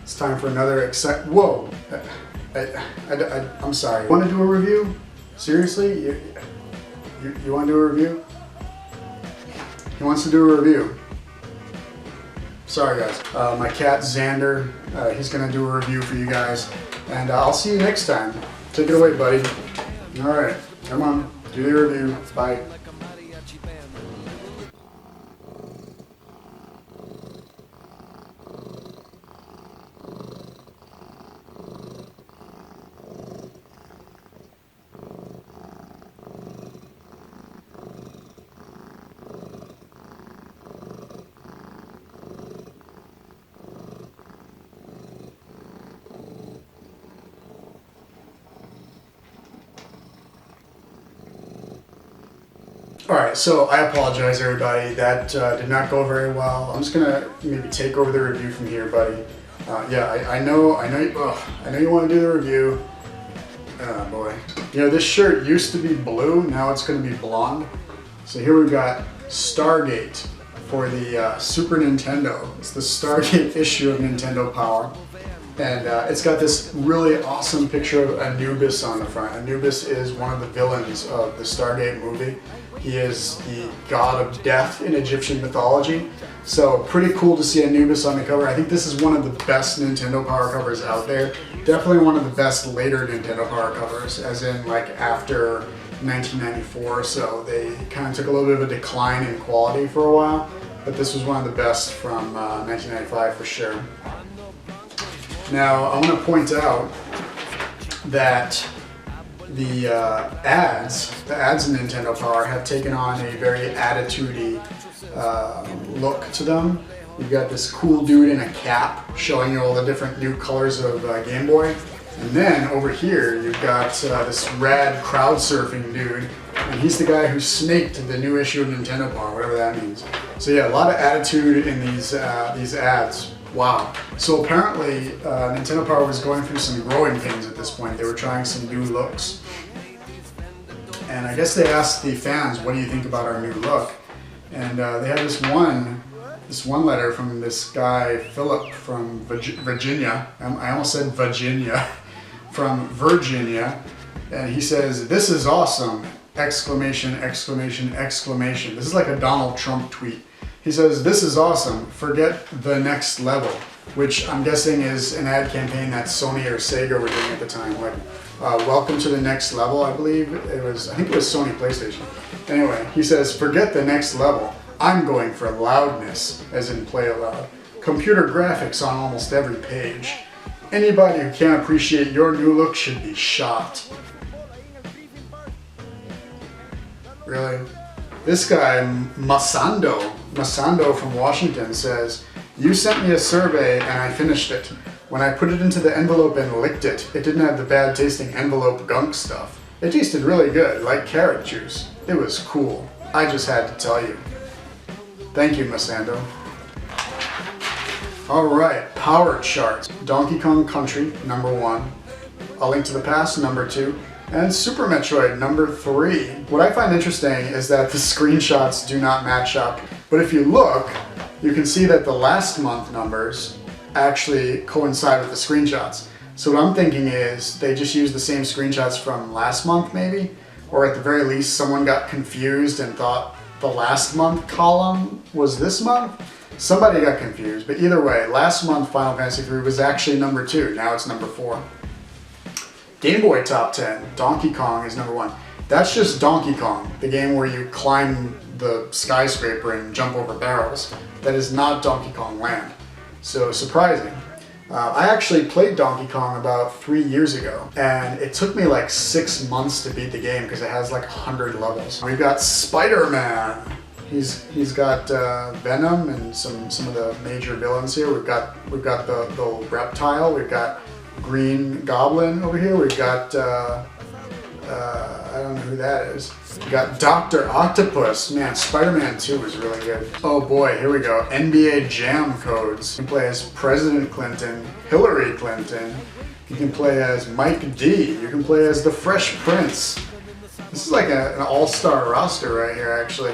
It's time for another Whoa! I'm sorry. You want to do a review? Seriously? You want to do a review? He wants to do a review. Sorry guys. My cat Xander, he's gonna do a review for you guys. And I'll see you next time. Take it away, buddy. Alright, come on, do the review. Bye. Alright, so I apologize everybody, that did not go very well. I'm just gonna maybe take over the review from here, buddy. Yeah, I know you want to do the review. Oh boy. You know, this shirt used to be blue, now it's gonna be blonde. So here we've got Stargate for the Super Nintendo. It's the Stargate issue of Nintendo Power. And it's got this really awesome picture of Anubis on the front. Anubis is one of the villains of the Stargate movie. He is the god of death in Egyptian mythology. So pretty cool to see Anubis on the cover. I think this is one of the best Nintendo Power covers out there. Definitely one of the best later Nintendo Power covers, as in like after 1994. So they kind of took a little bit of a decline in quality for a while. But this was one of the best from 1995 for sure. Now, I want to point out that the ads in Nintendo Power have taken on a very attitude-y look to them. You've got this cool dude in a cap showing you all the different new colors of Game Boy. And then over here, you've got this rad crowd surfing dude, and he's the guy who snaked the new issue of Nintendo Power, whatever that means. So yeah, a lot of attitude in these ads. Wow. So apparently Nintendo Power was going through some growing pains at this point. They were trying some new looks. And I guess they asked the fans, what do you think about our new look? And they had this one letter from this guy, Philip, from Virginia. I almost said Virginia. From Virginia. And he says, "This is awesome!" Exclamation, exclamation, exclamation. This is like a Donald Trump tweet. He says, "This is awesome, forget the next level," which I'm guessing is an ad campaign that Sony or Sega were doing at the time. Like, welcome to the next level, I believe. I think it was Sony PlayStation. Anyway, he says, "Forget the next level. I'm going for loudness," as in play aloud. "Computer graphics on almost every page. Anybody who can't appreciate your new look should be shot." Really? This guy, Masando from Washington says, "You sent me a survey and I finished it. When I put it into the envelope and licked it, it didn't have the bad tasting envelope gunk stuff. It tasted really good, like carrot juice. It was cool. I just had to tell you." Thank you, Masando. Alright, power charts. Donkey Kong Country, #1. A Link to the Past, #2. And Super Metroid, #3. What I find interesting is that the screenshots do not match up. But if you look, you can see that the last month numbers actually coincide with the screenshots. So what I'm thinking is they just used the same screenshots from last month maybe? Or at the very least someone got confused and thought the last month column was this month? Somebody got confused, but either way, last month Final Fantasy III was actually #2, now it's #4. Game Boy Top 10, Donkey Kong is #1. That's just Donkey Kong, the game where you climb the skyscraper and jump over barrels. That is not Donkey Kong Land. So surprising. I actually played Donkey Kong about 3 years ago, and it took me like 6 months to beat the game because it has like 100 levels. We've got Spider-Man. He's got Venom and some of the major villains here. We've got the reptile. We've got Green Goblin over here. We've got I don't know who that is. We got Dr. Octopus. Man, Spider-Man 2 is really good. Oh boy, here we go. NBA Jam codes. You can play as President Clinton, Hillary Clinton. You can play as Mike D. You can play as the Fresh Prince. This is like an all-star roster right here, actually.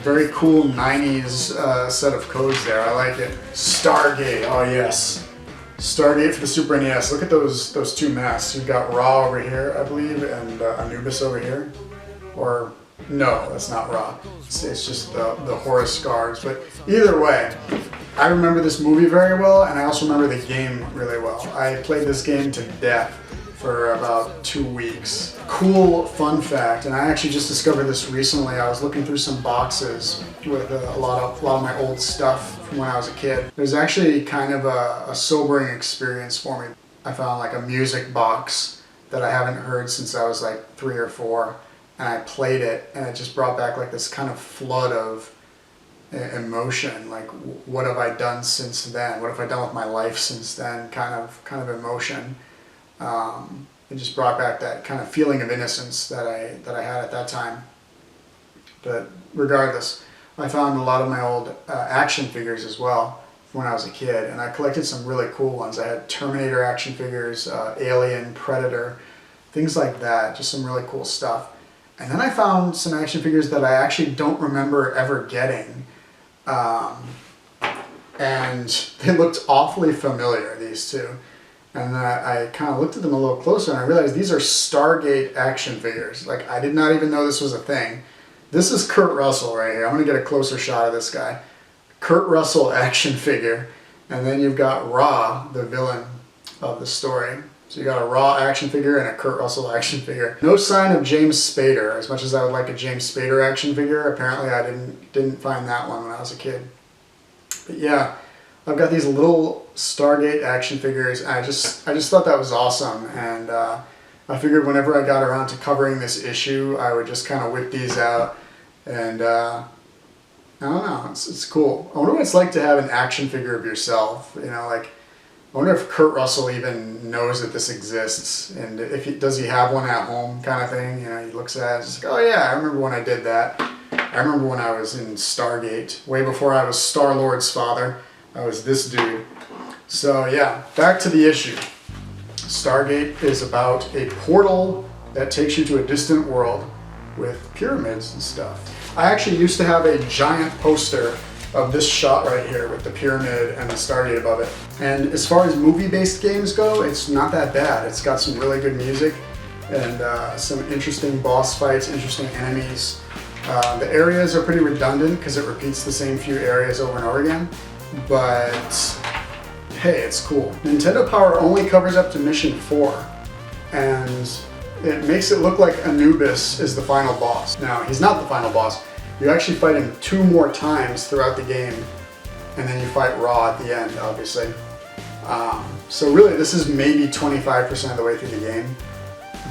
Very cool 90s set of codes there. I like it. Stargate. Oh yes. Stargate for the Super NES. Look at those two masks. You've got Ra over here, I believe, and Anubis over here. Or, no, that's not Ra. It's just the Horus guards. But either way, I remember this movie very well, and I also remember the game really well. I played this game to death for about 2 weeks. Cool fun fact, and I actually just discovered this recently. I was looking through some boxes with a lot of my old stuff from when I was a kid. It was actually kind of a sobering experience for me. I found like a music box that I haven't heard since I was like 3 or 4, and I played it, and it just brought back like this kind of flood of emotion. Like, what have I done since then? What have I done with my life since then? Kind of emotion. It just brought back that kind of feeling of innocence that I had at that time. But regardless, I found a lot of my old action figures as well from when I was a kid, and I collected some really cool ones. I had Terminator action figures, Alien, Predator, things like that, just some really cool stuff. And then I found some action figures that I actually don't remember ever getting, and they looked awfully familiar, these two. And I kind of looked at them a little closer, and I realized these are Stargate action figures. Like, I did not even know this was a thing. This is Kurt Russell right here. I'm going to get a closer shot of this guy. Kurt Russell action figure. And then you've got Ra, the villain of the story. So you got a Ra action figure and a Kurt Russell action figure. No sign of James Spader. As much as I would like a James Spader action figure, apparently I didn't find that one when I was a kid. But yeah, I've got these little Stargate action figures, and I just thought that was awesome, and I figured whenever I got around to covering this issue, I would just kind of whip these out, and I don't know, it's cool. I wonder what it's like to have an action figure of yourself, you know, like, I wonder if Kurt Russell even knows that this exists, and does he have one at home kind of thing, you know, he looks at it, and it's like, oh yeah, I remember when I did that. I remember when I was in Stargate, way before I was Star-Lord's father. I was this dude. So yeah, back to the issue. Stargate is about a portal that takes you to a distant world with pyramids and stuff. I actually used to have a giant poster of this shot right here with the pyramid and the Stargate above it. And as far as movie-based games go, it's not that bad. It's got some really good music and some interesting boss fights, interesting enemies. The areas are pretty redundant because it repeats the same few areas over and over again. But hey, it's cool. Nintendo Power only covers up to mission 4, and it makes it look like Anubis is the final boss. Now, he's not the final boss. You actually fight him 2 more times throughout the game, and then you fight Ra at the end, obviously. So really, this is maybe 25% of the way through the game.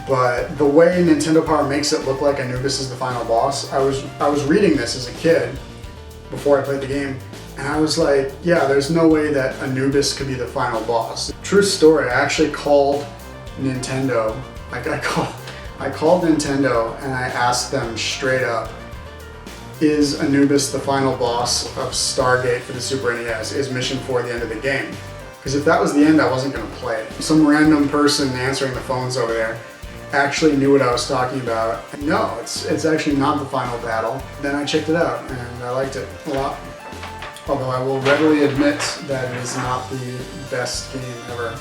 But the way Nintendo Power makes it look like Anubis is the final boss, I was reading this as a kid before I played the game, and I was like, yeah, there's no way that Anubis could be the final boss. True story, I actually called Nintendo. Like, I called Nintendo and I asked them straight up, is Anubis the final boss of Stargate for the Super NES? Is Mission 4 the end of the game? Because if that was the end, I wasn't going to play it. Some random person answering the phones over there actually knew what I was talking about. No, it's actually not the final battle. Then I checked it out and I liked it a lot. Although I will readily admit that it is not the best game ever.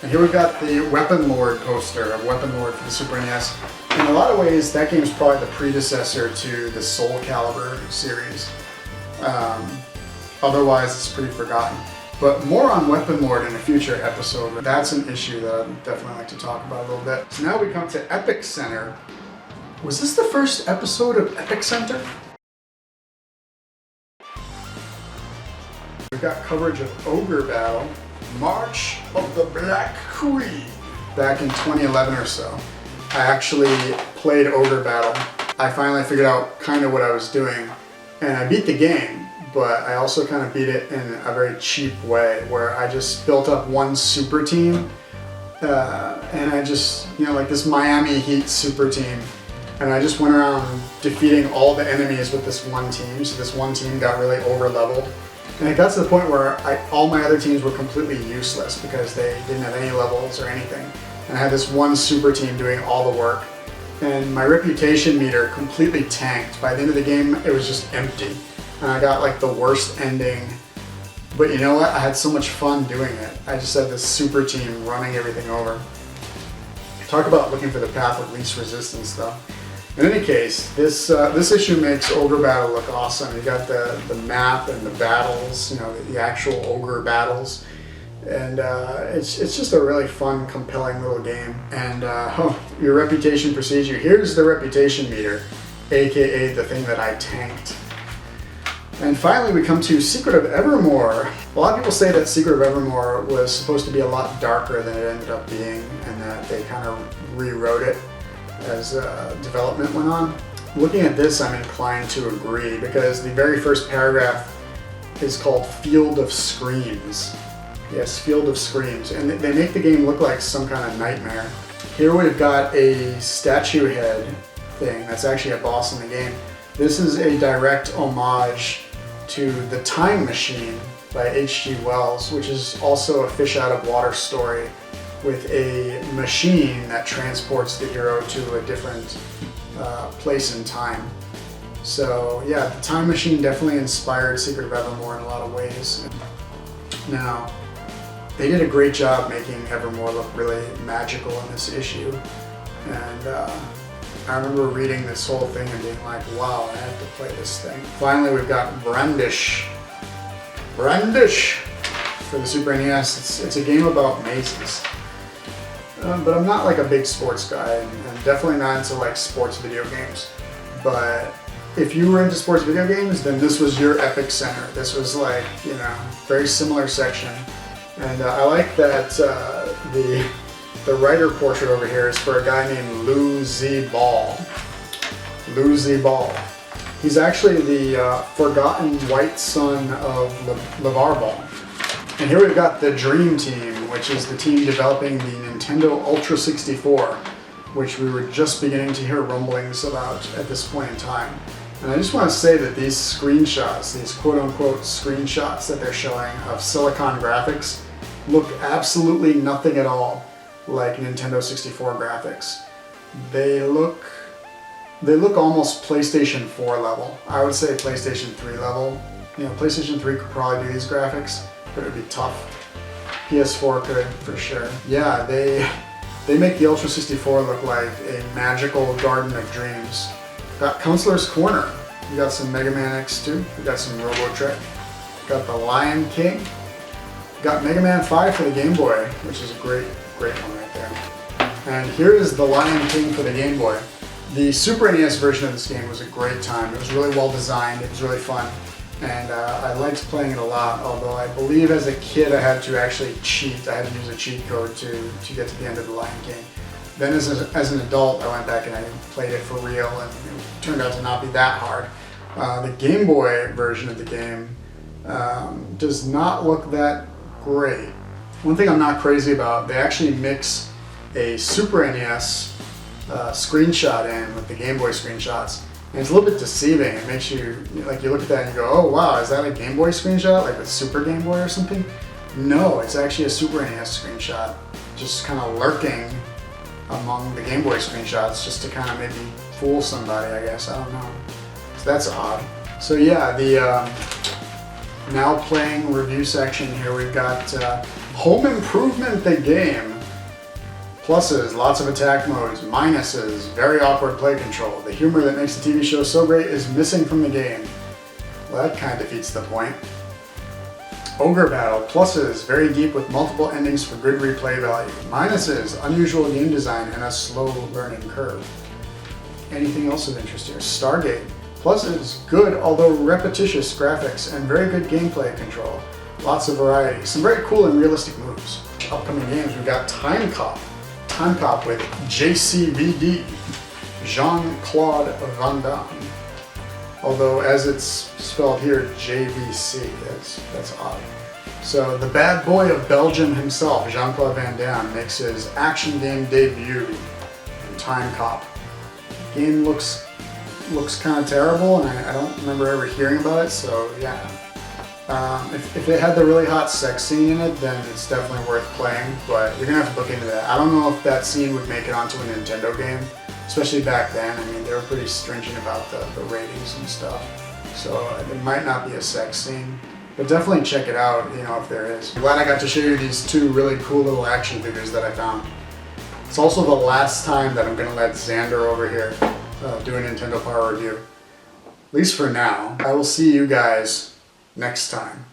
And here we've got the Weapon Lord poster of Weapon Lord for the Super NES. In a lot of ways, that game is probably the predecessor to the Soul Calibur series. Otherwise, it's pretty forgotten. But more on Weapon Lord in a future episode. That's an issue that I'd definitely like to talk about a little bit. So now we come to Epic Center. Was this the first episode of Epic Center? We've got coverage of Ogre Battle, March of the Black Queen, back in 2011 or so. I actually played Ogre Battle. I finally figured out kind of what I was doing, and I beat the game, but I also kind of beat it in a very cheap way, where I just built up one super team, and I just, you know, like this Miami Heat super team, and I just went around defeating all the enemies with this one team, so this one team got really over-leveled. And it got to the point where all my other teams were completely useless because they didn't have any levels or anything. And I had this one super team doing all the work. And my reputation meter completely tanked. By the end of the game, it was just empty. And I got like the worst ending But you know what? I had so much fun doing it. I just had this super team running everything over. Talk about looking for the path of least resistance, though. In any case, this issue makes Ogre Battle look awesome. You got the map and the battles, you know, the actual ogre battles. And it's just a really fun, compelling little game. And your reputation precedes you. Here's the reputation meter, aka the thing that I tanked. And finally we come to Secret of Evermore. A lot of people say that Secret of Evermore was supposed to be a lot darker than it ended up being, and that they kind of rewrote it as development went on. Looking at this, I'm inclined to agree, because the very first paragraph is called Field of Screams. Yes, Field of Screams, and they make the game look like some kind of nightmare. Here we've got a statue head thing that's actually a boss in the game. This is a direct homage to The Time Machine by H.G. Wells, which is also a fish out of water story with a machine that transports the hero to a different place in time. So yeah, The Time Machine definitely inspired Secret of Evermore in a lot of ways. Now, they did a great job making Evermore look really magical in this issue, and I remember reading this whole thing and being like, wow, I have to play this thing. Finally, we've got Brandish. Brandish for the Super NES. It's a game about mazes. But I'm not like a big sports guy, and definitely not into like sports video games. But if you were into sports video games, then this was your epic center. This was like, you know, very similar section. And I like that the writer portrait over here is for a guy named Lou Z. Ball. Lou Z. Ball. He's actually the forgotten white son of LeVar Ball. And here we've got the Dream Team, which is the team developing the Nintendo Ultra 64, which we were just beginning to hear rumblings about at this point in time. And I just want to say that these screenshots, these quote-unquote screenshots that they're showing of Silicon graphics, look absolutely nothing at all like Nintendo 64 graphics. They look almost PlayStation 4 level. I would say PlayStation 3 level. You know, PlayStation 3 could probably do these graphics, but it would be tough. PS4 could, for sure. Yeah, they make the Ultra 64 look like a magical garden of dreams. Got Counselor's Corner. You got some Mega Man X2. We got some Robo Trick. Got the Lion King. Got Mega Man 5 for the Game Boy, which is a great one right there. And here is the Lion King for the Game Boy. The Super NES version of this game was a great time. It was really well designed. It was really fun. And I liked playing it a lot, although I believe as a kid I had to actually cheat. I had to use a cheat code to get to the end of the Lion King. Then as an adult, I went back and I played it for real, and it turned out to not be that hard. The Game Boy version of the game does not look that great. One thing I'm not crazy about, they actually mix a Super NES screenshot in with the Game Boy screenshots. And it's a little bit deceiving. It makes you, like, you look at that and you go, oh wow, is that a Game Boy screenshot? Like a Super Game Boy or something? No, it's actually a Super NES screenshot. Just kind of lurking among the Game Boy screenshots just to kind of maybe fool somebody, I guess. I don't know. So that's odd. So yeah, the now playing review section here, we've got Home Improvement the Game. Pluses, lots of attack modes. Minuses, very awkward play control. The humor that makes the TV show so great is missing from the game. Well, that kind of defeats the point. Ogre Battle. Pluses, very deep with multiple endings for good replay value. Minuses, unusual game design and a slow learning curve. Anything else of interest here? Stargate. Pluses, good although repetitious graphics and very good gameplay control. Lots of variety. Some very cool and realistic moves. Upcoming games, we've got Time Cop. Time Cop with JCVD, Jean-Claude Van Damme. Although as it's spelled here, JVC, that's odd. So the bad boy of Belgium himself, Jean-Claude Van Damme, makes his action game debut in Time Cop. Game looks kind of terrible, and I don't remember ever hearing about it, so yeah. If it had the really hot sex scene in it, then it's definitely worth playing, but you're gonna have to look into that. I don't know if that scene would make it onto a Nintendo game, especially back then. I mean, they were pretty stringent about the ratings and stuff, so it might not be a sex scene. But definitely check it out, you know, if there is. I'm glad I got to show you these two really cool little action figures that I found. It's also the last time that I'm going to let Xander over here do a Nintendo Power review. At least for now. I will see you guys next time.